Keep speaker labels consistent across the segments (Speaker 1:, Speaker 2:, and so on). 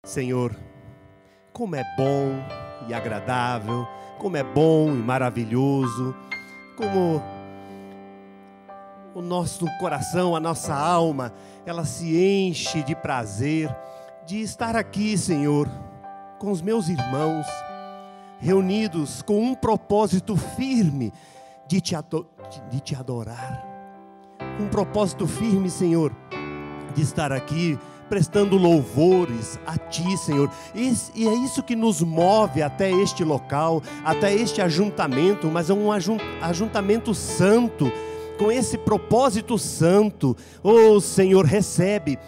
Speaker 1: Senhor, como é bom e agradável, como é bom e maravilhoso, como o nosso coração, a nossa alma, ela se enche de prazer de estar aqui, Senhor, com os meus irmãos, reunidos com um propósito firme de te adorar. Um propósito firme, Senhor, de estar aqui prestando louvores a Ti, Senhor. E é isso que nos move até este local, até este ajuntamento, mas é um ajuntamento santo, com esse propósito santo. Oh Senhor, recebe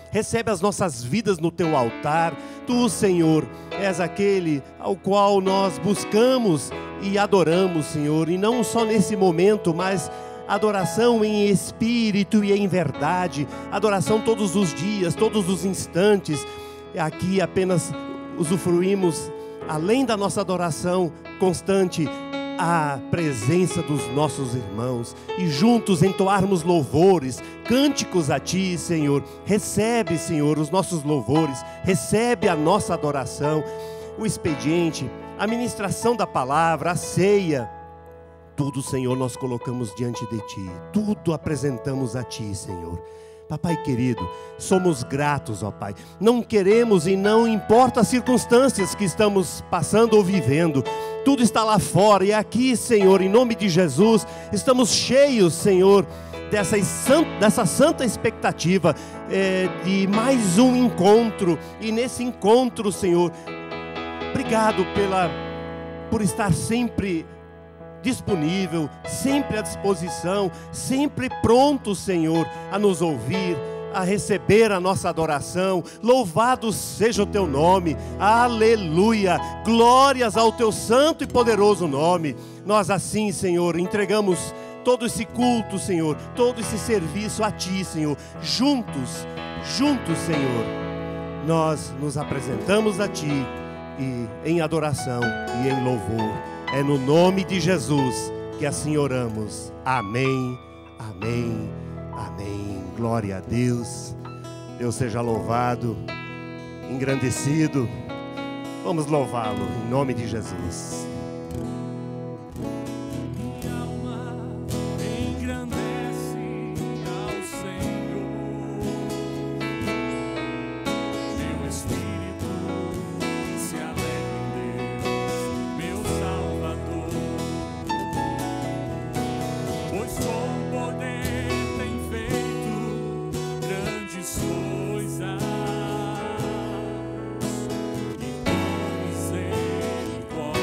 Speaker 1: as nossas vidas no Teu altar. Tu, Senhor, és aquele ao qual nós buscamos e adoramos, Senhor, e não só nesse momento, mas adoração em espírito e em verdade, adoração todos os dias, todos os instantes. Aqui apenas usufruímos, além da nossa adoração constante, a presença dos nossos irmãos, e juntos entoarmos louvores, cânticos a Ti, Senhor. Recebe, Senhor, os nossos louvores, recebe a nossa adoração, o expediente, a ministração da palavra, a ceia. Tudo, Senhor, nós colocamos diante de Ti, tudo apresentamos a Ti, Senhor. Papai querido, somos gratos, ó Pai. Não queremos e não importa as circunstâncias que estamos passando ou vivendo, tudo está lá fora, e aqui, Senhor, em nome de Jesus, estamos cheios, Senhor, dessa santa expectativa de mais um encontro. E nesse encontro, Senhor, obrigado por estar sempre disponível, sempre à disposição, sempre pronto, Senhor, a nos ouvir, a receber a nossa adoração. Louvado seja o Teu nome, aleluia, glórias ao Teu santo e poderoso nome. Nós assim, Senhor, entregamos todo esse culto, Senhor, todo esse serviço a Ti, Senhor. Juntos, Senhor, nós nos apresentamos a Ti e em adoração e em louvor. É no nome de Jesus que assim oramos. Amém, amém, amém. Glória a Deus. Deus seja louvado, engrandecido. Vamos louvá-lo em nome de Jesus.
Speaker 2: Coisas e com misericórdia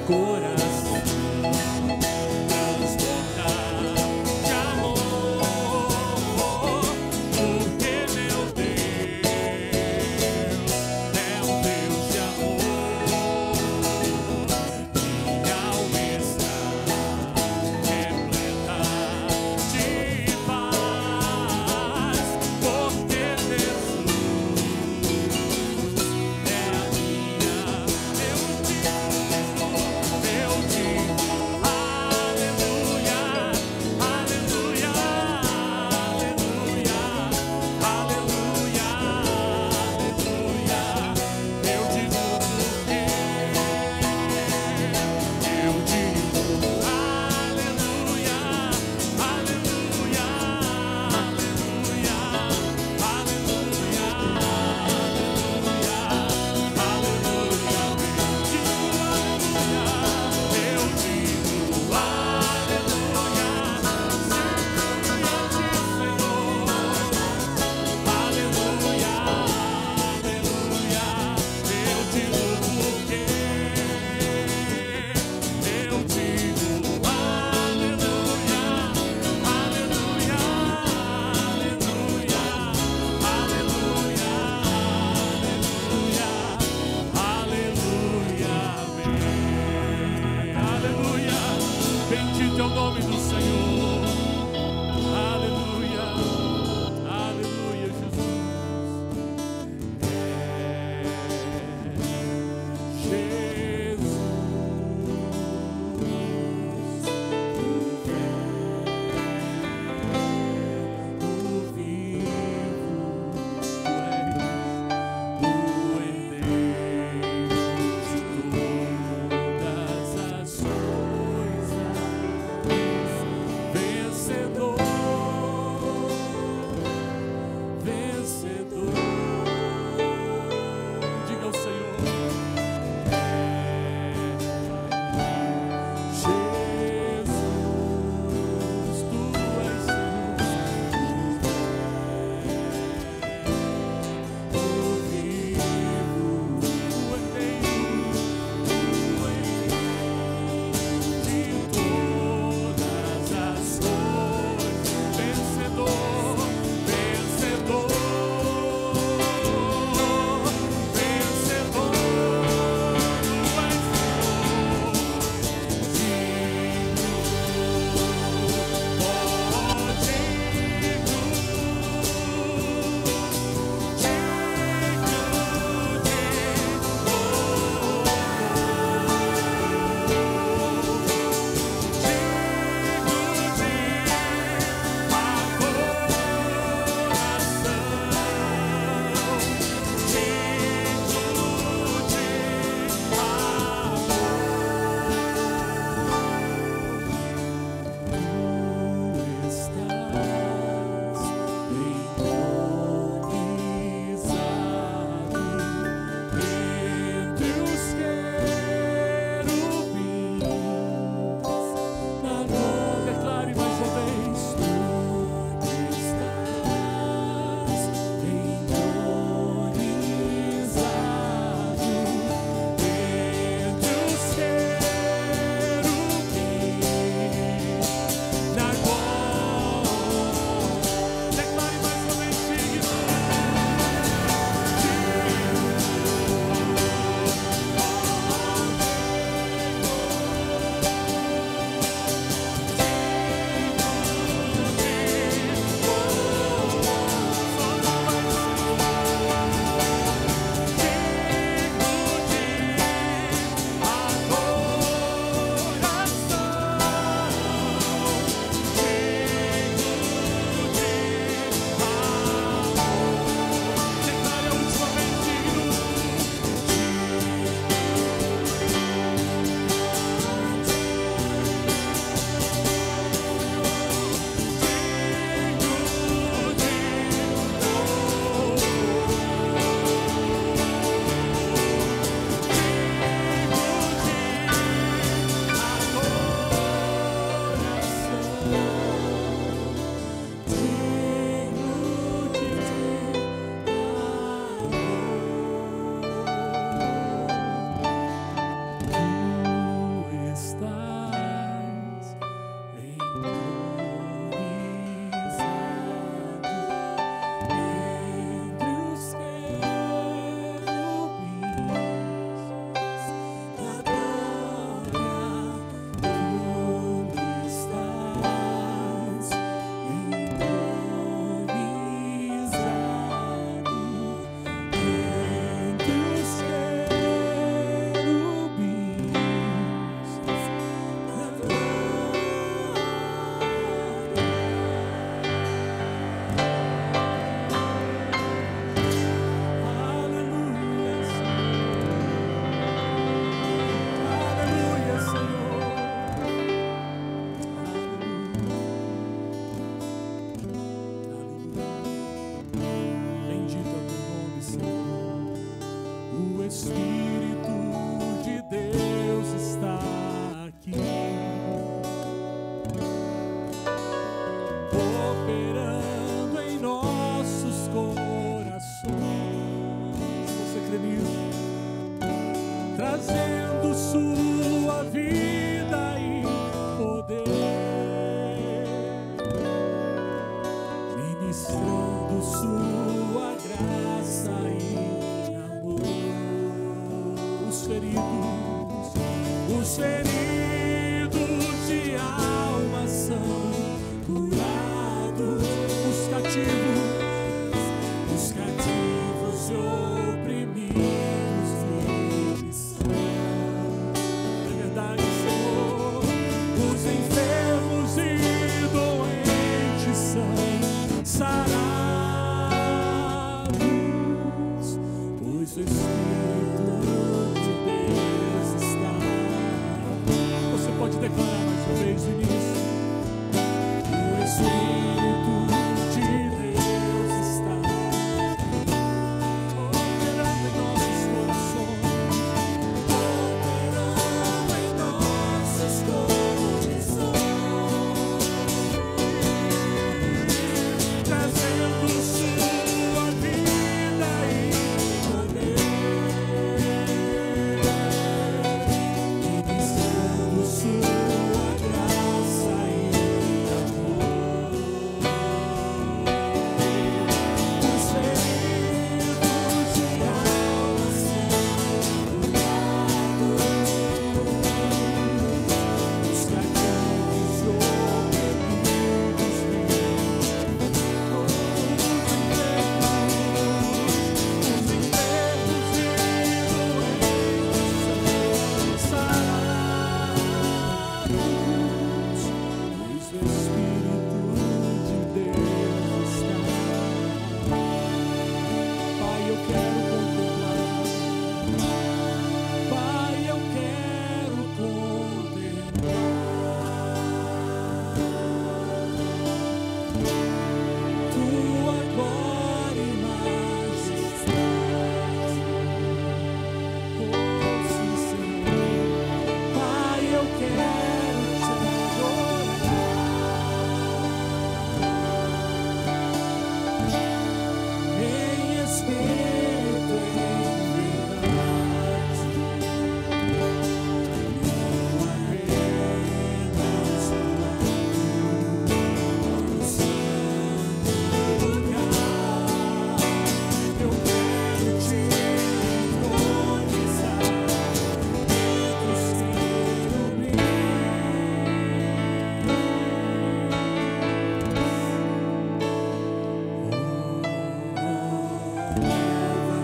Speaker 2: coração transbordar de amor, porque meu Deus é um Deus de amor. Minha alma está repleta de paz, porque Jesus é a minha, meu Deus, trazendo sua vida e poder, ministrando sua graça e amor. Os feridos de alma são curados, os cativos e oprimidos livres são. É verdade, Senhor. Os enfermos e doentes são sarados, pois o Espírito de Deus está. Você pode declarar mais uma vez no início. O Espírito de Deus está operando em nossos corações, operando em nossos corações, trazendo sua vida e poder, ministrando sua graça e amor. Os feridos de alma são curados, os cativos e oprimidos livres, os enfermos e doentes são sarados, pois o Espírito de Deus está. Pai, eu quero contemplar. Pai, eu quero contemplar tua glória e majestade. Oh, sim, Senhor. Pai, eu quero te adorar em espírito e em verdade. Não apenas no santo lugar. Eu quero te entronizar entre os querubins.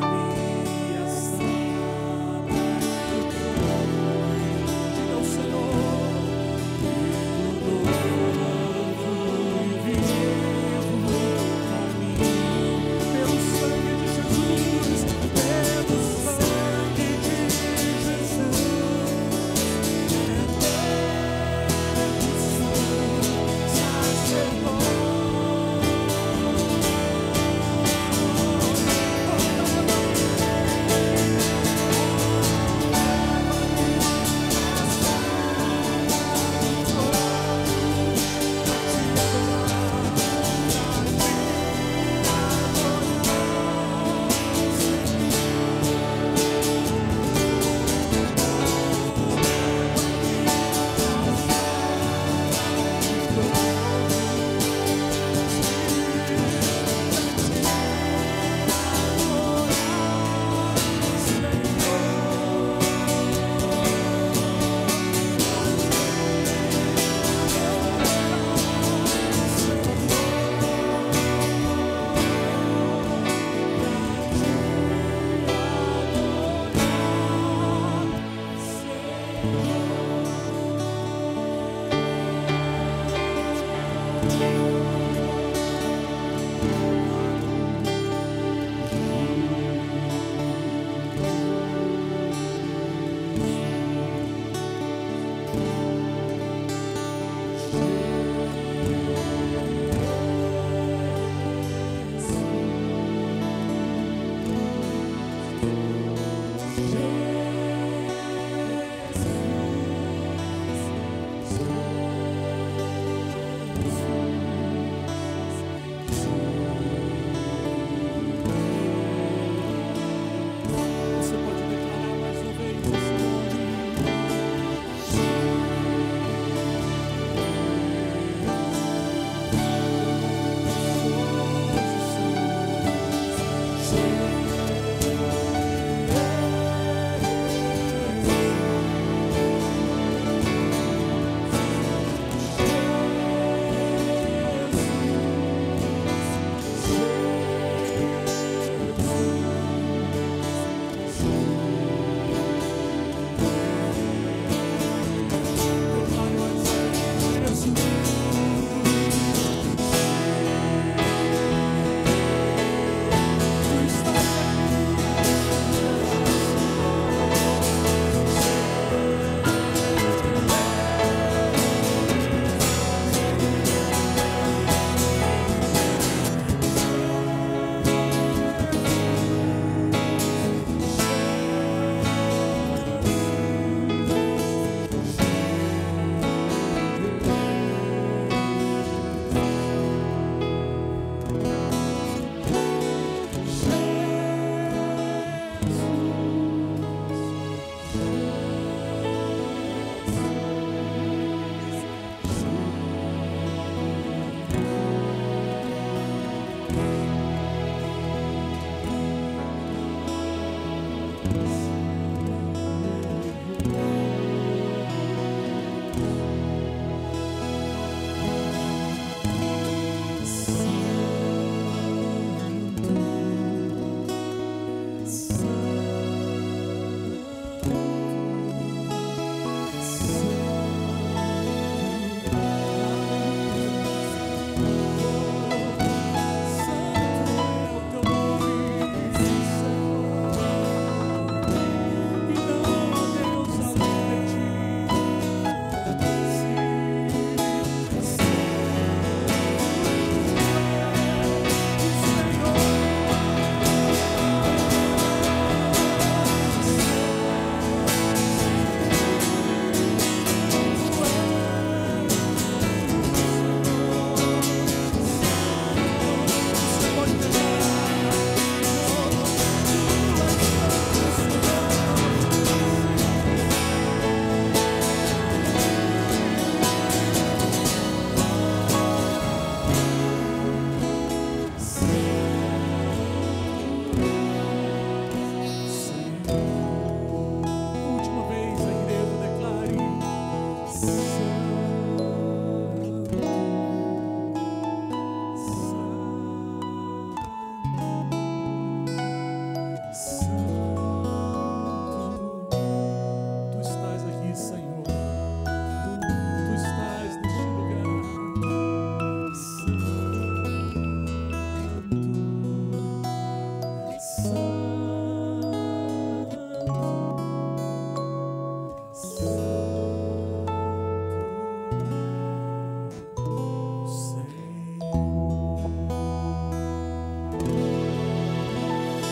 Speaker 2: Leva-me a sala do trono. Diga ao Senhor, pelo novo e vivo caminho, pelo sangue de Jesus, pelo sangue de Jesus,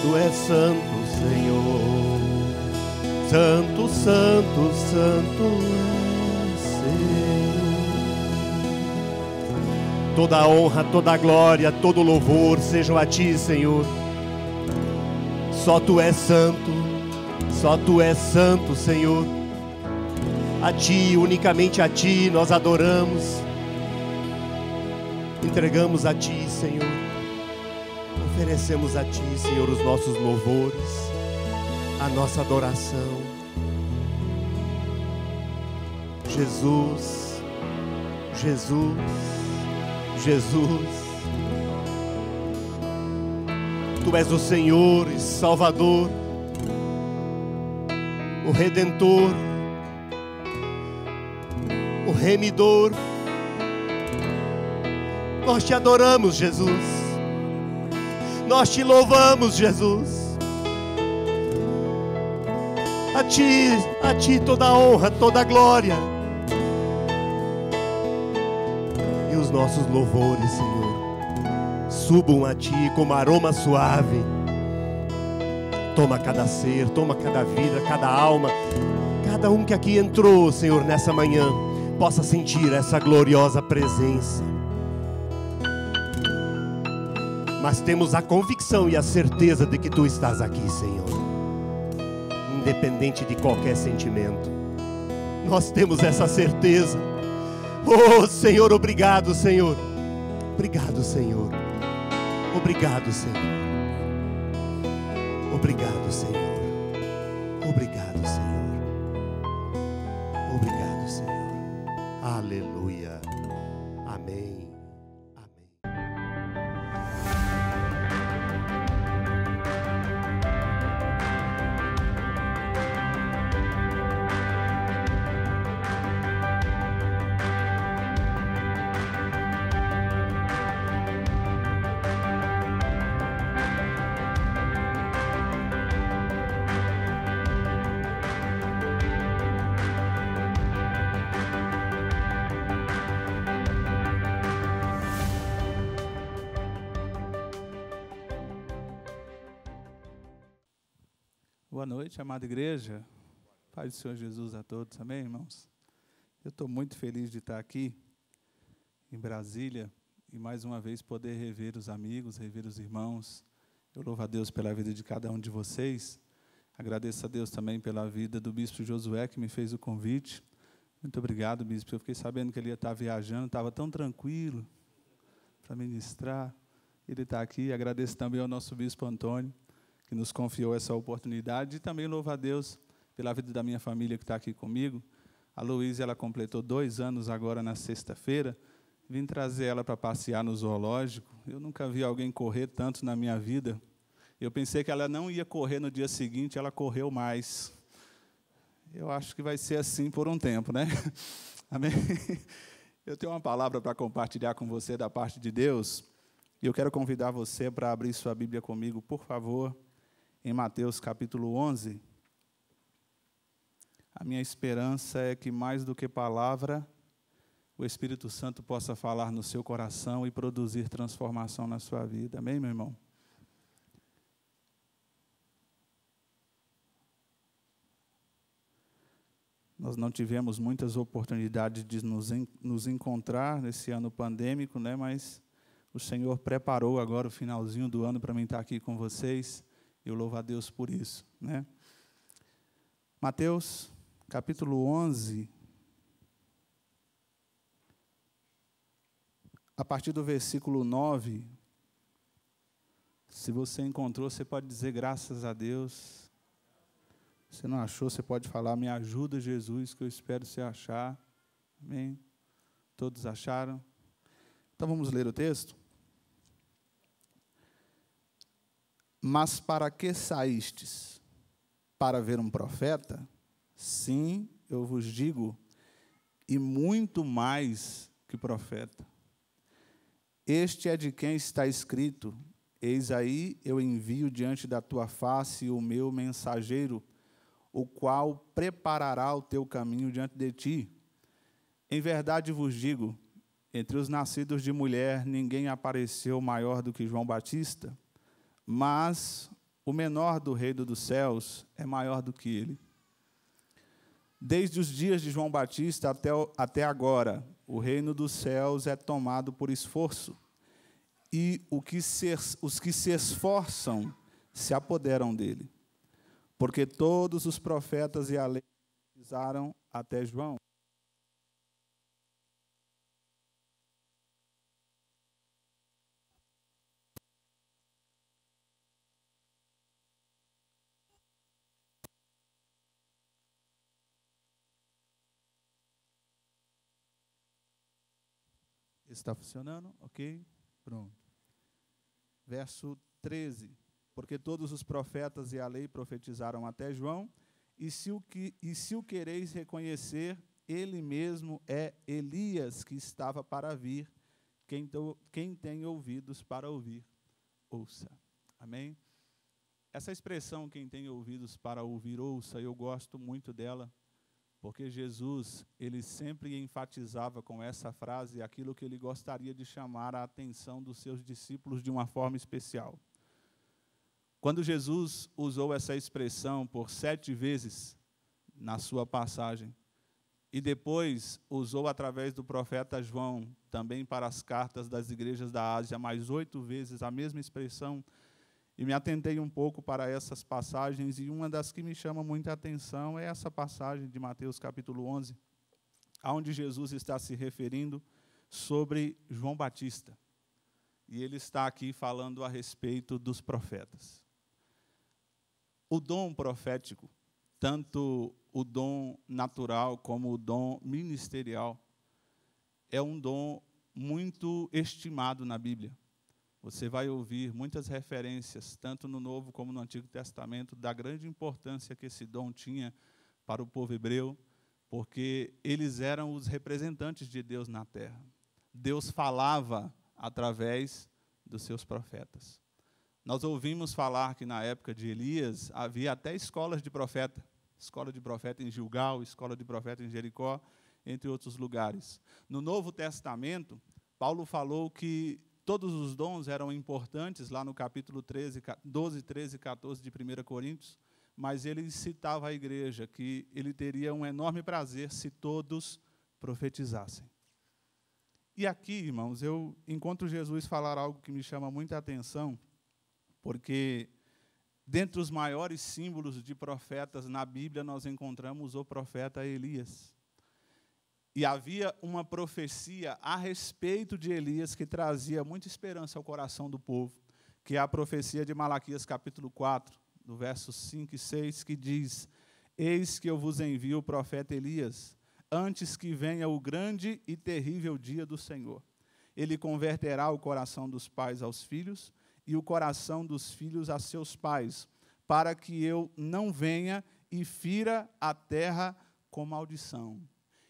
Speaker 1: Tu és santo, Senhor. Santo, santo, santo és, Senhor. Toda a honra, toda a glória, todo o louvor sejam a Ti, Senhor. Só Tu és santo, só Tu és santo, Senhor. A Ti, unicamente a Ti, nós adoramos. Entregamos a Ti, Senhor. Oferecemos a Ti, Senhor, os nossos louvores, a nossa adoração. Jesus, Jesus, Jesus. Tu és o Senhor e Salvador, o Redentor, o Remidor. Nós Te adoramos, Jesus. Nós Te louvamos, Jesus. A Ti toda a honra, toda a glória. E os nossos louvores, Senhor, subam a Ti como aroma suave. Toma cada ser, toma cada vida, cada alma, cada um que aqui entrou, Senhor, nessa manhã, possa sentir essa gloriosa presença. Mas temos a convicção e a certeza de que Tu estás aqui, Senhor, independente de qualquer sentimento. Nós temos essa certeza. Oh, Senhor, obrigado, Senhor. Obrigado, Senhor. Obrigado, Senhor. Obrigado, Senhor. Obrigado, Senhor. Obrigado, Senhor. Aleluia. Amém.
Speaker 3: Boa noite, amada igreja. Paz do Senhor Jesus a todos, amém, irmãos? Eu estou muito feliz de estar aqui em Brasília e mais uma vez poder rever os amigos, rever os irmãos. Eu louvo a Deus pela vida de cada um de vocês. Agradeço a Deus também pela vida do bispo Josué, que me fez o convite. Muito obrigado, bispo. Eu fiquei sabendo que ele ia estar viajando, estava tão tranquilo para ministrar. Ele está aqui. Agradeço também ao nosso bispo Antônio, que nos confiou essa oportunidade, e também louvo a Deus pela vida da minha família que está aqui comigo. A Luísa, ela completou 2 anos agora na sexta-feira. Vim trazer ela para passear no zoológico. Eu nunca vi alguém correr tanto na minha vida. Eu pensei que ela não ia correr no dia seguinte, ela correu mais. Eu acho que vai ser assim por um tempo, né? Amém? Eu tenho uma palavra para compartilhar com você da parte de Deus, e eu quero convidar você para abrir sua Bíblia comigo, por favor, em Mateus capítulo 11. A minha esperança é que, mais do que palavra, o Espírito Santo possa falar no seu coração e produzir transformação na sua vida. Amém, meu irmão? Nós não tivemos muitas oportunidades de nos encontrar nesse ano pandêmico, né? Mas o Senhor preparou agora o finalzinho do ano para mim estar aqui com vocês. Eu louvo a Deus por isso, né? Mateus, capítulo 11, a partir do versículo 9. Se você encontrou, você pode dizer graças a Deus. Se não achou, você pode falar, me ajuda, Jesus, que eu espero você achar. Amém? Todos acharam? Então vamos ler o texto? Mas para que saístes? Para ver um profeta? Sim, eu vos digo, e muito mais que profeta. Este é de quem está escrito: eis aí eu envio diante da tua face o meu mensageiro, o qual preparará o teu caminho diante de ti. Em verdade vos digo, entre os nascidos de mulher, ninguém apareceu maior do que João Batista, mas o menor do reino dos céus é maior do que ele. Desde os dias de João Batista até agora, o reino dos céus é tomado por esforço, e os que se esforçam se apoderam dele. Porque todos os profetas e a lei profetizaram até João. Está funcionando? Ok? Pronto. Verso 13. Porque todos os profetas e a lei profetizaram até João, e se o quereis reconhecer, ele mesmo é Elias que estava para vir. Quem tem ouvidos para ouvir, ouça. Amém? Essa expressão, quem tem ouvidos para ouvir, ouça, eu gosto muito dela, porque Jesus, ele sempre enfatizava com essa frase aquilo que ele gostaria de chamar a atenção dos seus discípulos de uma forma especial. Quando Jesus usou essa expressão por 7 vezes na sua passagem, e depois usou através do profeta João, também para as cartas das igrejas da Ásia, mais 8 vezes a mesma expressão, e me atentei um pouco para essas passagens, e uma das que me chama muita atenção é essa passagem de Mateus capítulo 11, onde Jesus está se referindo sobre João Batista. E ele está aqui falando a respeito dos profetas. O dom profético, tanto o dom natural como o dom ministerial, é um dom muito estimado na Bíblia. Você vai ouvir muitas referências, tanto no Novo como no Antigo Testamento, da grande importância que esse dom tinha para o povo hebreu, porque eles eram os representantes de Deus na terra. Deus falava através dos seus profetas. Nós ouvimos falar que na época de Elias havia até escolas de profeta, escola de profeta em Gilgal, escola de profeta em Jericó, entre outros lugares. No Novo Testamento, Paulo falou que todos os dons eram importantes, lá no capítulo 12, 13 e 14 de 1 Coríntios, mas ele citava à igreja que ele teria um enorme prazer se todos profetizassem. E aqui, irmãos, eu encontro Jesus falar algo que me chama muita atenção, porque dentre os maiores símbolos de profetas na Bíblia, nós encontramos o profeta Elias. E havia uma profecia a respeito de Elias que trazia muita esperança ao coração do povo, que é a profecia de Malaquias capítulo 4, do versos 5 e 6, que diz: Eis que eu vos envio o profeta Elias, antes que venha o grande e terrível dia do Senhor. Ele converterá o coração dos pais aos filhos e o coração dos filhos a seus pais, para que eu não venha e fira a terra com maldição.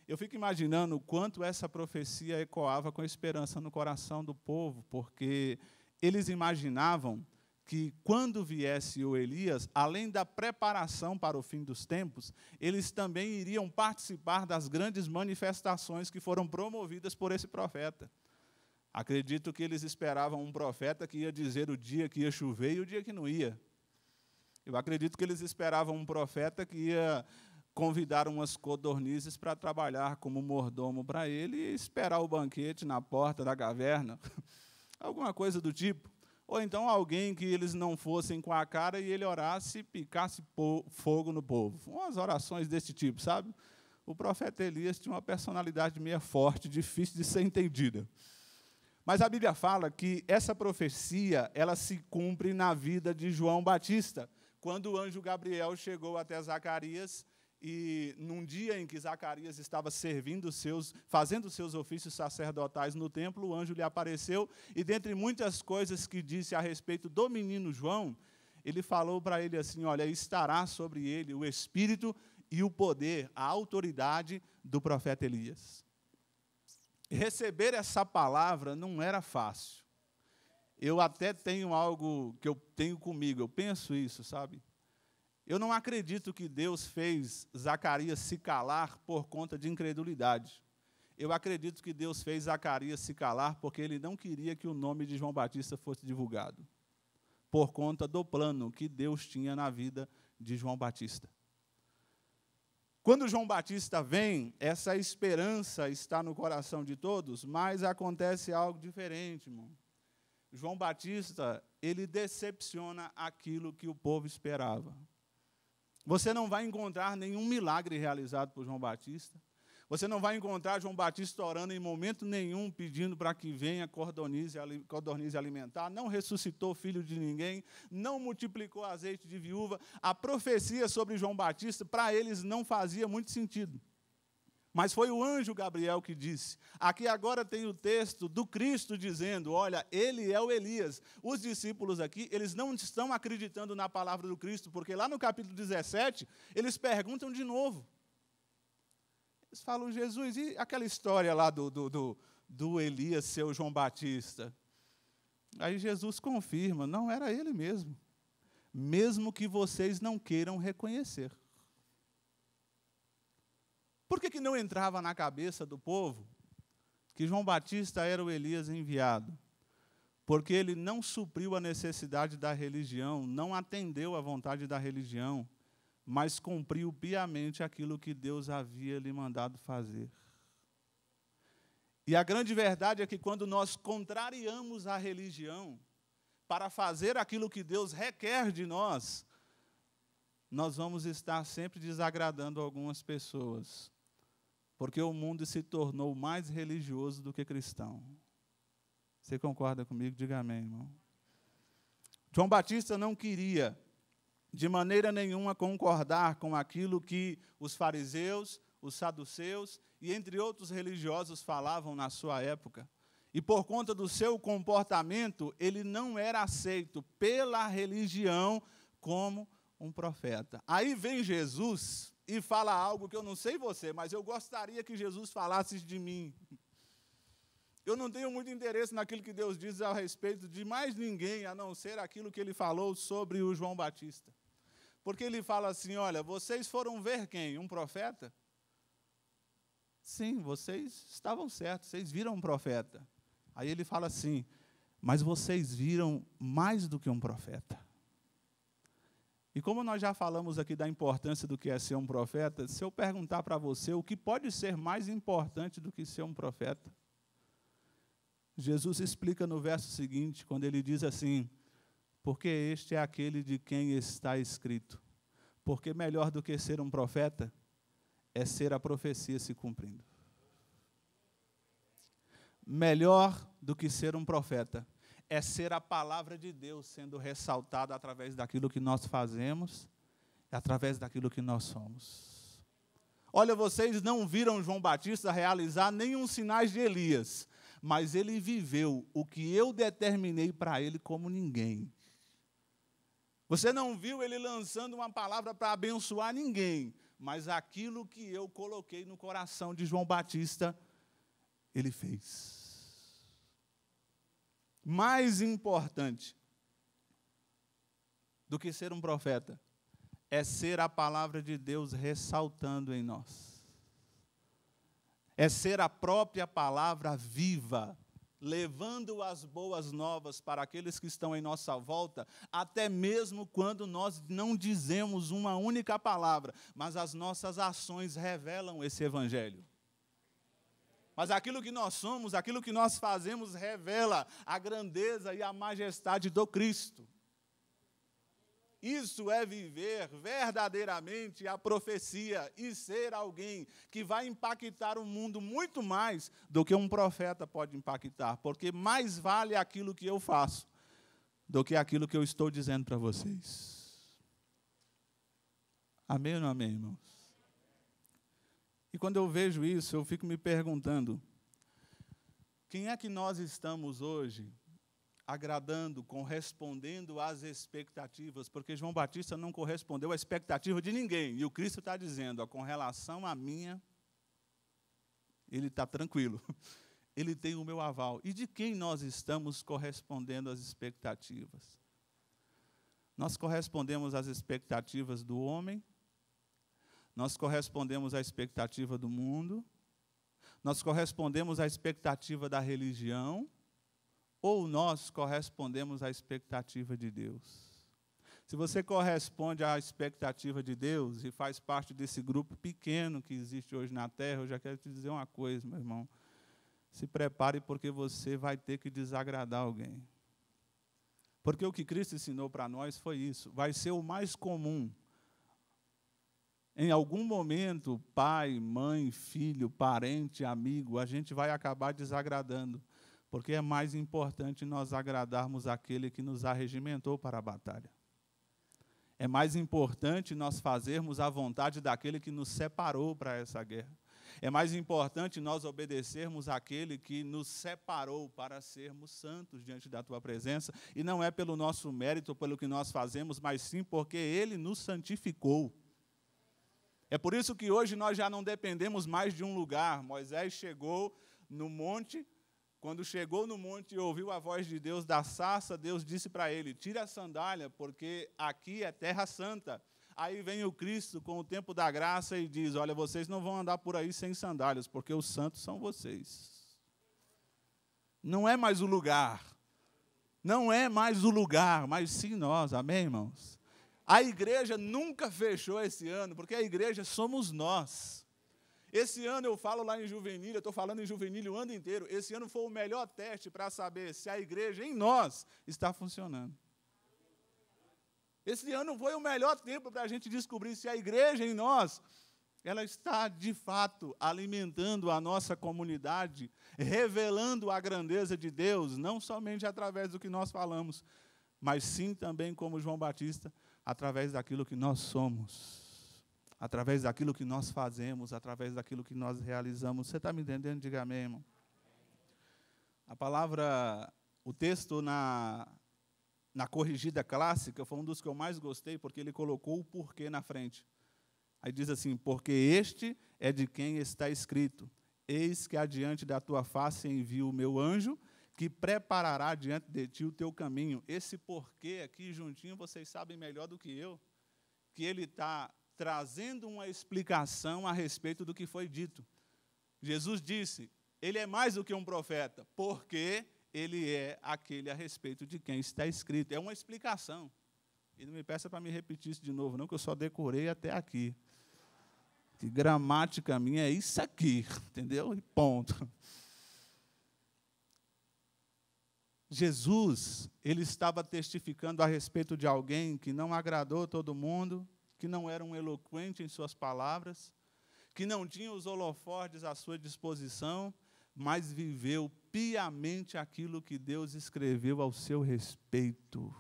Speaker 3: Eu fico imaginando o quanto essa profecia ecoava com esperança no coração do povo, porque eles imaginavam que quando viesse o Elias, além da preparação para o fim dos tempos, eles também iriam participar das grandes manifestações que foram promovidas por esse profeta. Acredito que eles esperavam um profeta que ia dizer o dia que ia chover e o dia que não ia. Eu acredito que eles esperavam um profeta que ia convidar umas codornizes para trabalhar como mordomo para ele e esperar o banquete na porta da caverna, alguma coisa do tipo. Ou então alguém que eles não fossem com a cara e ele orasse e picasse fogo no povo. Umas orações desse tipo, sabe? O profeta Elias tinha uma personalidade meio forte, difícil de ser entendida. Mas a Bíblia fala que essa profecia, ela se cumpre na vida de João Batista, quando o anjo Gabriel chegou até Zacarias. E num dia em que Zacarias estava fazendo seus ofícios sacerdotais no templo, o anjo lhe apareceu, e dentre muitas coisas que disse a respeito do menino João, ele falou para ele assim: olha, estará sobre ele o espírito e o poder, a autoridade do profeta Elias. E receber essa palavra não era fácil. Eu até tenho algo que eu tenho comigo, eu penso isso, sabe? Eu não acredito que Deus fez Zacarias se calar por conta de incredulidade. Eu acredito que Deus fez Zacarias se calar porque ele não queria que o nome de João Batista fosse divulgado. por conta do plano que Deus tinha na vida de João Batista. Quando João Batista vem, essa esperança está no coração de todos, mas acontece algo diferente, irmão. João Batista, ele decepciona aquilo que o povo esperava. Você não vai encontrar nenhum milagre realizado por João Batista. Você não vai encontrar João Batista orando em momento nenhum, pedindo para que venha codorniz alimentar. Não ressuscitou filho de ninguém, não multiplicou azeite de viúva. A profecia sobre João Batista, para eles, não fazia muito sentido. Mas foi o anjo Gabriel que disse. Aqui agora tem o texto do Cristo dizendo, olha, ele é o Elias. Os discípulos aqui, eles não estão acreditando na palavra do Cristo, porque lá no capítulo 17, eles perguntam de novo. Eles falam, Jesus, e aquela história lá do Elias ser o João Batista? Aí Jesus confirma, não, era ele mesmo. Mesmo que vocês não queiram reconhecer. Por que não entrava na cabeça do povo que João Batista era o Elias enviado? Porque ele não supriu a necessidade da religião, não atendeu à vontade da religião, mas cumpriu piamente aquilo que Deus havia lhe mandado fazer. E a grande verdade é que quando nós contrariamos a religião para fazer aquilo que Deus requer de nós, nós vamos estar sempre desagradando algumas pessoas, porque o mundo se tornou mais religioso do que cristão. Você concorda comigo? Diga amém, irmão. João Batista não queria de maneira nenhuma concordar com aquilo que os fariseus, os saduceus e entre outros religiosos falavam na sua época. E por conta do seu comportamento, ele não era aceito pela religião como um profeta. Aí vem Jesus e fala algo que eu não sei você, mas eu gostaria que Jesus falasse de mim. Eu não tenho muito interesse naquilo que Deus diz a respeito de mais ninguém, a não ser aquilo que ele falou sobre o João Batista. Porque ele fala assim, olha, vocês foram ver quem? Um profeta? Sim, vocês estavam certos, vocês viram um profeta. Aí ele fala assim, mas vocês viram mais do que um profeta. E como nós já falamos aqui da importância do que é ser um profeta, se eu perguntar para você o que pode ser mais importante do que ser um profeta, Jesus explica no verso seguinte, quando ele diz assim, porque este é aquele de quem está escrito. Porque melhor do que ser um profeta é ser a profecia se cumprindo. Melhor do que ser um profeta é ser a palavra de Deus sendo ressaltada através daquilo que nós fazemos e através daquilo que nós somos. Olha, vocês não viram João Batista realizar nenhum sinais de Elias, mas ele viveu o que eu determinei para ele como ninguém. Você não viu ele lançando uma palavra para abençoar ninguém, mas aquilo que eu coloquei no coração de João Batista, ele fez. Mais importante do que ser um profeta é ser a palavra de Deus ressaltando em nós. É ser a própria palavra viva, levando as boas novas para aqueles que estão em nossa volta, até mesmo quando nós não dizemos uma única palavra, mas as nossas ações revelam esse evangelho. Mas aquilo que nós somos, aquilo que nós fazemos, revela a grandeza e a majestade do Cristo. Isso é viver verdadeiramente a profecia e ser alguém que vai impactar o mundo muito mais do que um profeta pode impactar, porque mais vale aquilo que eu faço do que aquilo que eu estou dizendo para vocês. Amém ou não amém, irmãos? E quando eu vejo isso, eu fico me perguntando, quem é que nós estamos hoje agradando, correspondendo às expectativas? Porque João Batista não correspondeu à expectativa de ninguém. E o Cristo está dizendo, ó, com relação à minha, ele está tranquilo. Ele tem o meu aval. E de quem nós estamos correspondendo às expectativas? Nós correspondemos às expectativas do homem, nós correspondemos à expectativa do mundo, nós correspondemos à expectativa da religião, ou nós correspondemos à expectativa de Deus? Se você corresponde à expectativa de Deus e faz parte desse grupo pequeno que existe hoje na Terra, eu já quero te dizer uma coisa, meu irmão. Se prepare, porque você vai ter que desagradar alguém. Porque o que Cristo ensinou para nós foi isso. Vai ser o mais comum. Em algum momento, pai, mãe, filho, parente, amigo, a gente vai acabar desagradando. Porque é mais importante nós agradarmos aquele que nos arregimentou para a batalha. É mais importante nós fazermos a vontade daquele que nos separou para essa guerra. É mais importante nós obedecermos àquele que nos separou para sermos santos diante da tua presença. E não é pelo nosso mérito ou pelo que nós fazemos, mas sim porque ele nos santificou. É por isso que hoje nós já não dependemos mais de um lugar. Moisés chegou no monte. Quando chegou no monte e ouviu a voz de Deus da sarça, Deus disse para ele, tira a sandália, porque aqui é terra santa. Aí vem o Cristo com o tempo da graça e diz, olha, vocês não vão andar por aí sem sandálias, porque os santos são vocês. Não é mais o lugar. Não é mais o lugar, mas sim nós, amém, irmãos? A igreja nunca fechou esse ano, porque a igreja somos nós. Esse ano eu falo lá em Juvenil, eu estou falando em Juvenil o ano inteiro. Esse ano foi o melhor teste para saber se a igreja em nós está funcionando. Esse ano foi o melhor tempo para a gente descobrir se a igreja em nós, ela está de fato alimentando a nossa comunidade, revelando a grandeza de Deus, não somente através do que nós falamos, mas sim também, como João Batista, através daquilo que nós somos. Através daquilo que nós fazemos, através daquilo que nós realizamos. Você está me entendendo? Diga amém, irmão. A palavra, o texto na corrigida clássica foi um dos que eu mais gostei, porque ele colocou o porquê na frente. Aí diz assim, porque este é de quem está escrito, eis que adiante da tua face envio o meu anjo, que preparará diante de ti o teu caminho. Esse porquê aqui juntinho, vocês sabem melhor do que eu, que ele está trazendo uma explicação a respeito do que foi dito. Jesus disse, ele é mais do que um profeta, porque ele é aquele a respeito de quem está escrito. É uma explicação. E não me peça para me repetir isso de novo, não, que eu só decorei até aqui. Que gramática minha é isso aqui, entendeu? E ponto. Jesus, ele estava testificando a respeito de alguém que não agradou todo mundo, que não era um eloquente em suas palavras, que não tinha os holofotes à sua disposição, mas viveu piamente aquilo que Deus escreveu ao seu respeito.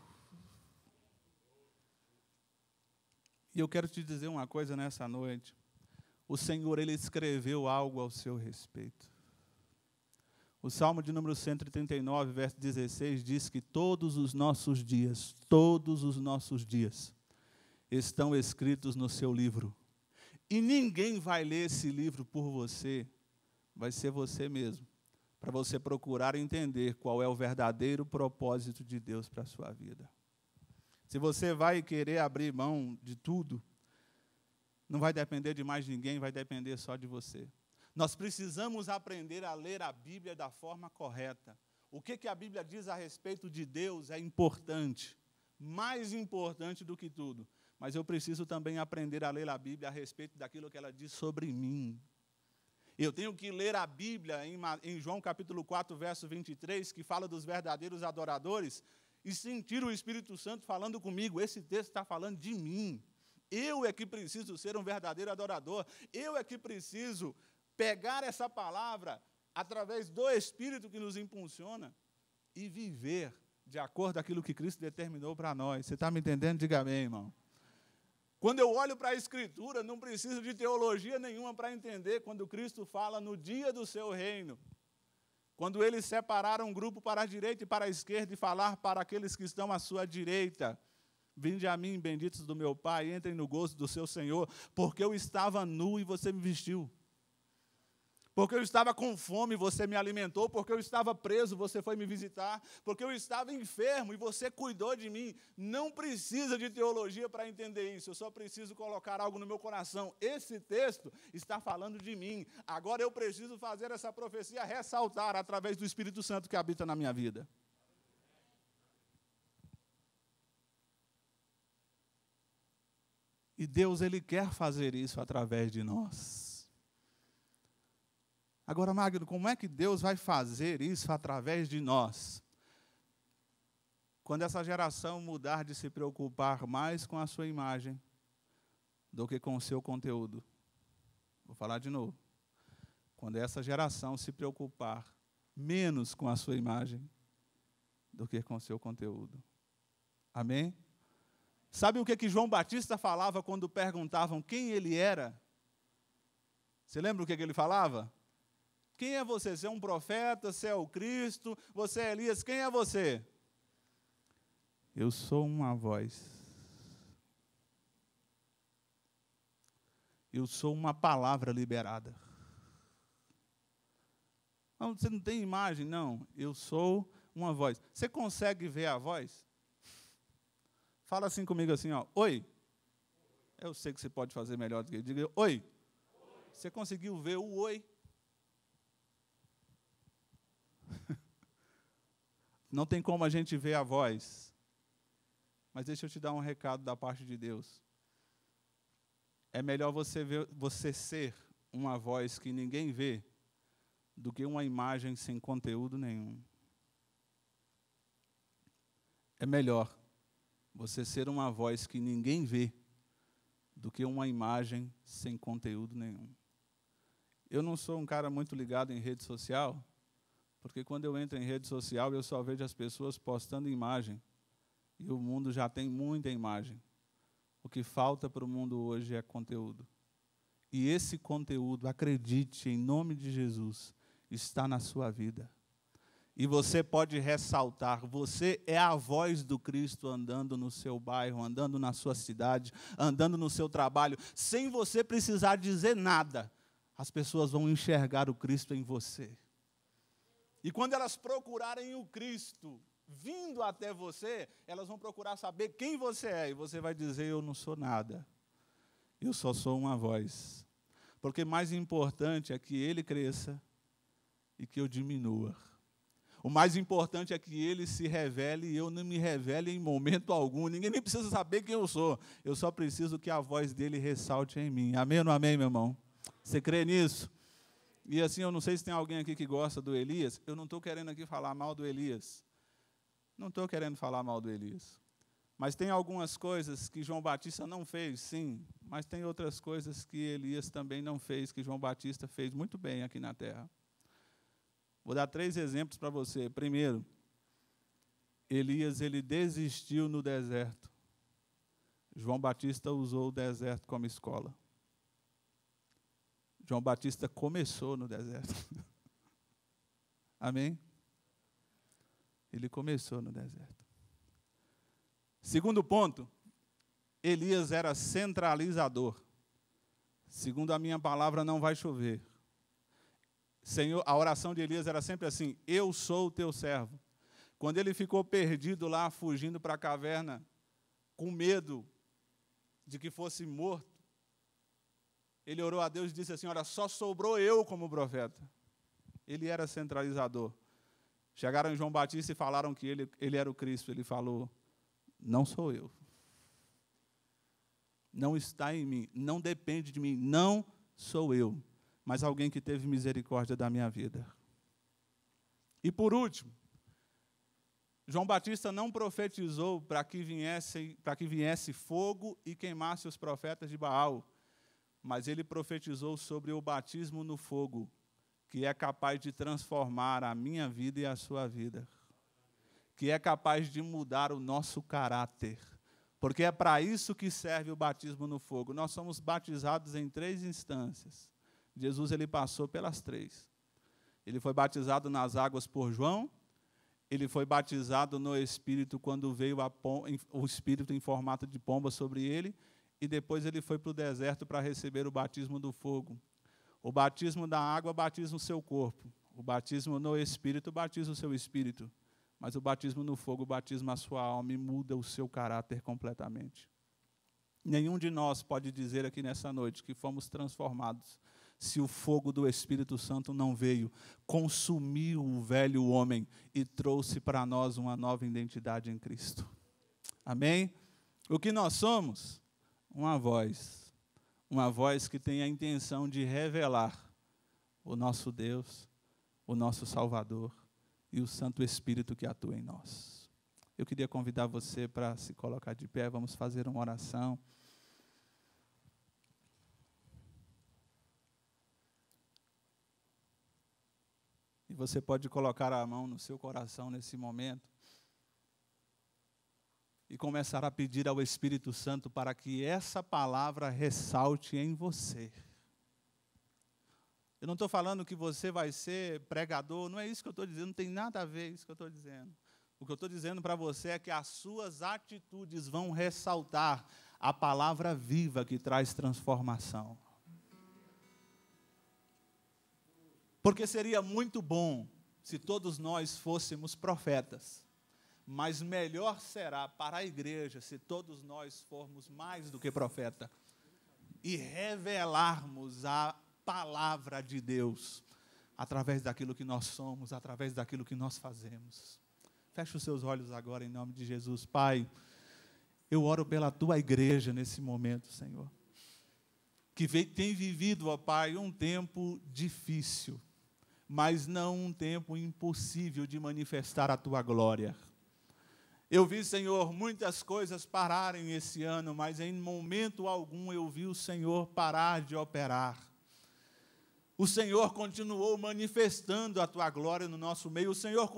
Speaker 3: E eu quero te dizer uma coisa nessa noite. O Senhor, ele escreveu algo ao seu respeito. O Salmo de número 139, verso 16, diz que todos os nossos dias, estão escritos no seu livro. E ninguém vai ler esse livro por você, vai ser você mesmo, para você procurar entender qual é o verdadeiro propósito de Deus para a sua vida. Se você vai querer abrir mão de tudo, não vai depender de mais ninguém, vai depender só de você. Nós precisamos aprender a ler a Bíblia da forma correta. O que a Bíblia diz a respeito de Deus é importante, mais importante do que tudo. Mas eu preciso também aprender a ler a Bíblia a respeito daquilo que ela diz sobre mim. Eu tenho que ler a Bíblia em João capítulo 4, verso 23, que fala dos verdadeiros adoradores, e sentir o Espírito Santo falando comigo. Esse texto está falando de mim. Eu é que preciso ser um verdadeiro adorador. Eu é que preciso pegar essa palavra através do Espírito que nos impulsiona e viver de acordo com aquilo que Cristo determinou para nós. Você está me entendendo? Diga amém, irmão. Quando eu olho para a Escritura, não preciso de teologia nenhuma para entender quando Cristo fala no dia do seu reino. Quando ele separar um grupo para a direita e para a esquerda e falar para aqueles que estão à sua direita, vinde a mim, benditos do meu Pai, entrem no gozo do seu Senhor, porque eu estava nu e você me vestiu. Porque eu estava com fome, você me alimentou. Porque eu estava preso, você foi me visitar. Porque eu estava enfermo e você cuidou de mim. Não precisa de teologia para entender isso. Eu só preciso colocar algo no meu coração. Esse texto está falando de mim. Agora eu preciso fazer essa profecia ressaltar através do Espírito Santo que habita na minha vida. E Deus, Ele quer fazer isso através de nós. Agora, Magno, como é que Deus vai fazer isso através de nós? Quando essa geração mudar de se preocupar mais com a sua imagem do que com o seu conteúdo. Vou falar de novo. Quando essa geração se preocupar menos com a sua imagem do que com o seu conteúdo. Amém? Sabe o que João Batista falava quando perguntavam quem ele era? Você lembra o que ele falava? Quem é você? Você é um profeta? Você é o Cristo? Você é Elias? Quem é você? Eu sou uma voz. Eu sou uma palavra liberada. Não, você não tem imagem? Não. Eu sou uma voz. Você consegue ver a voz? Fala assim comigo assim, ó. Oi. Eu sei que você pode fazer melhor do que eu. Diga oi. Você conseguiu ver o oi? Não tem como a gente ver a voz. Mas deixa eu te dar um recado da parte de Deus. É melhor você ser uma voz que ninguém vê do que uma imagem sem conteúdo nenhum. É melhor você ser uma voz que ninguém vê do que uma imagem sem conteúdo nenhum. Eu não sou um cara muito ligado em rede social, porque quando eu entro em rede social eu só vejo as pessoas postando imagem. E o mundo já tem muita imagem. O que falta para o mundo hoje é conteúdo. E esse conteúdo, acredite, em nome de Jesus, está na sua vida. E você pode ressaltar, você é a voz do Cristo andando no seu bairro, andando na sua cidade, andando no seu trabalho, sem você precisar dizer nada. As pessoas vão enxergar o Cristo em você. E quando elas procurarem o Cristo vindo até você, elas vão procurar saber quem você é. E você vai dizer, eu não sou nada. Eu só sou uma voz. Porque mais importante é que Ele cresça e que eu diminua. O mais importante é que Ele se revele e eu não me revele em momento algum. Ninguém nem precisa saber quem eu sou. Eu só preciso que a voz dEle ressalte em mim. Amém ou não amém, meu irmão? Você crê nisso? E assim, eu não sei se tem alguém aqui que gosta do Elias. Eu não estou querendo aqui falar mal do Elias. Não estou querendo falar mal do Elias. Mas tem algumas coisas que João Batista não fez, sim. Mas tem outras coisas que Elias também não fez, que João Batista fez muito bem aqui na terra. Vou dar 3 exemplos para você. Primeiro, Elias, ele desistiu no deserto. João Batista usou o deserto como escola. João Batista começou no deserto. Amém? Ele começou no deserto. Segundo ponto, Elias era centralizador. Segundo a minha palavra, não vai chover. Senhor, a oração de Elias era sempre assim, eu sou o teu servo. Quando ele ficou perdido lá, fugindo para a caverna, com medo de que fosse morto, ele orou a Deus e disse assim, olha, só sobrou eu como profeta. Ele era centralizador. Chegaram em João Batista e falaram que ele era o Cristo. Ele falou, não sou eu. Não está em mim, não depende de mim, não sou eu. Mas alguém que teve misericórdia da minha vida. E por último, João Batista não profetizou para que viesse fogo e queimasse os profetas de Baal, mas ele profetizou sobre o batismo no fogo, que é capaz de transformar a minha vida e a sua vida, que é capaz de mudar o nosso caráter, porque é para isso que serve o batismo no fogo. Nós somos batizados em 3 instâncias. Jesus, ele passou pelas 3. Ele foi batizado nas águas por João, ele foi batizado no Espírito quando veio o Espírito em formato de pomba sobre ele, e depois ele foi para o deserto para receber o batismo do fogo. O batismo da água batiza o seu corpo, o batismo no Espírito batiza o seu espírito, mas o batismo no fogo batiza a sua alma e muda o seu caráter completamente. Nenhum de nós pode dizer aqui nessa noite que fomos transformados se o fogo do Espírito Santo não veio, consumiu o velho homem e trouxe para nós uma nova identidade em Cristo. Amém? O que nós somos? uma voz que tem a intenção de revelar o nosso Deus, o nosso Salvador e o Santo Espírito que atua em nós. Eu queria convidar você para se colocar de pé, vamos fazer uma oração. E você pode colocar a mão no seu coração nesse momento e começar a pedir ao Espírito Santo para que essa palavra ressalte em você. Eu não estou falando que você vai ser pregador, não é isso que eu estou dizendo, não tem nada a ver isso que eu estou dizendo. O que eu estou dizendo para você é que as suas atitudes vão ressaltar a palavra viva que traz transformação. Porque seria muito bom se todos nós fôssemos profetas, mas melhor será para a igreja se todos nós formos mais do que profeta e revelarmos a palavra de Deus através daquilo que nós somos, através daquilo que nós fazemos. Feche os seus olhos agora em nome de Jesus. Pai, eu oro pela tua igreja nesse momento, Senhor, que tem vivido, ó Pai, um tempo difícil, mas não um tempo impossível de manifestar a tua glória. Eu vi, Senhor, muitas coisas pararem esse ano, mas em momento algum eu vi o Senhor parar de operar. O Senhor continuou manifestando a tua glória no nosso meio, o Senhor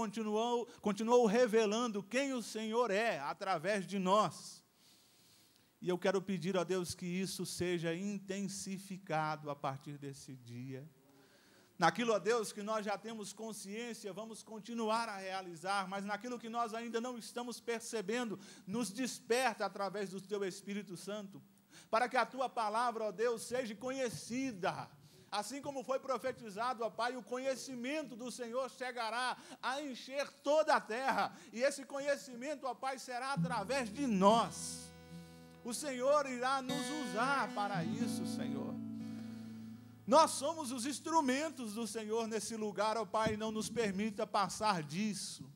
Speaker 3: continuou revelando quem o Senhor é através de nós. E eu quero pedir a Deus que isso seja intensificado a partir desse dia. Naquilo, ó Deus, que nós já temos consciência, vamos continuar a realizar, mas naquilo que nós ainda não estamos percebendo, nos desperta através do Teu Espírito Santo, para que a Tua palavra, ó Deus, seja conhecida. Assim como foi profetizado, ó Pai, o conhecimento do Senhor chegará a encher toda a terra, e esse conhecimento, ó Pai, será através de nós. O Senhor irá nos usar para isso, Senhor. Nós somos os instrumentos do Senhor nesse lugar, ó Pai, não nos permita passar disso.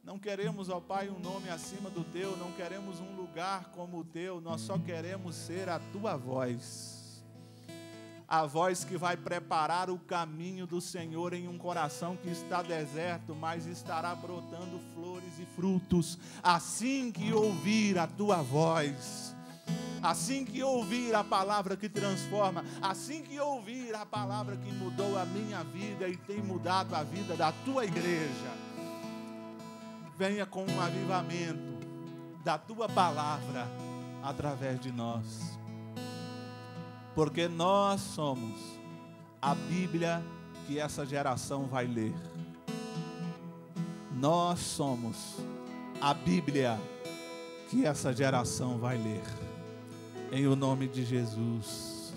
Speaker 3: Não queremos, ó Pai, um nome acima do Teu, não queremos um lugar como o Teu, nós só queremos ser a Tua voz. A voz que vai preparar o caminho do Senhor em um coração que está deserto, mas estará brotando flores e frutos, assim que ouvir a Tua voz. Assim que ouvir a palavra que transforma, assim que ouvir a palavra que mudou a minha vida e tem mudado a vida da tua igreja, venha com um avivamento da tua palavra através de nós, porque nós somos a Bíblia que essa geração vai ler. Nós somos a Bíblia que essa geração vai ler. Em o nome de Jesus.